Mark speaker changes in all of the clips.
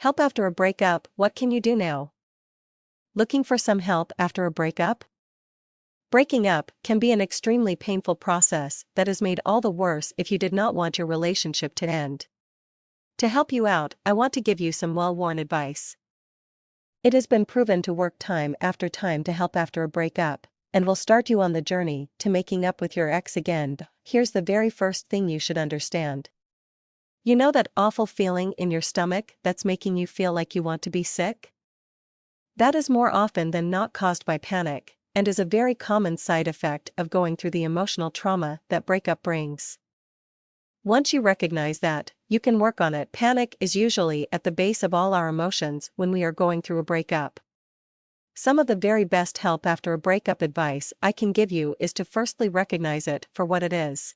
Speaker 1: Help after a breakup. What can you do now? Looking for some help after a breakup? Breaking up can be an extremely painful process that is made all the worse if you did not want your relationship to end. To help you out, I want to give you some well-worn advice. It has been proven to work time after time to help after a breakup, and will start you on the journey to making up with your ex again. Here's the very first thing you should understand. You know that awful feeling in your stomach that's making you feel like you want to be sick? That is more often than not caused by panic, and is a very common side effect of going through the emotional trauma that breakup brings. Once you recognize that, you can work on it. Panic is usually at the base of all our emotions when we are going through a breakup. Some of the very best help after a breakup advice I can give you is to firstly recognize it for what it is.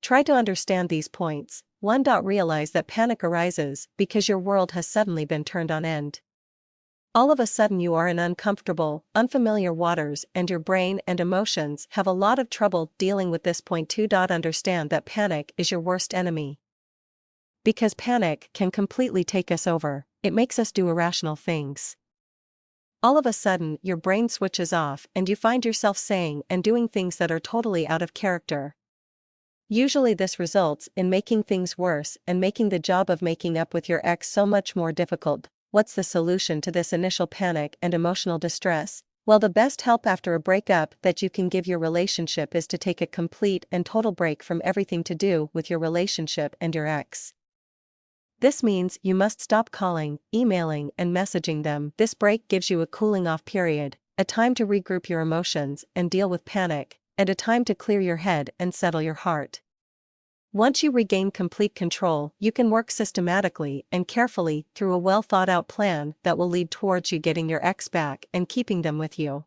Speaker 1: Try to understand these points. 1. Realize that panic arises because your world has suddenly been turned on end. All of a sudden you are in uncomfortable, unfamiliar waters and your brain and emotions have a lot of trouble dealing with this. Point 2. Understand that panic is your worst enemy. Because panic can completely take us over, it makes us do irrational things. All of a sudden your brain switches off and you find yourself saying and doing things that are totally out of character. Usually this results in making things worse and making the job of making up with your ex so much more difficult. What's the solution to this initial panic and emotional distress? Well, the best help after a breakup that you can give your relationship is to take a complete and total break from everything to do with your relationship and your ex. This means you must stop calling, emailing, and messaging them. This break gives you a cooling off period, a time to regroup your emotions and deal with panic, and a time to clear your head and settle your heart. Once you regain complete control, you can work systematically and carefully through a well-thought-out plan that will lead towards you getting your ex back and keeping them with you.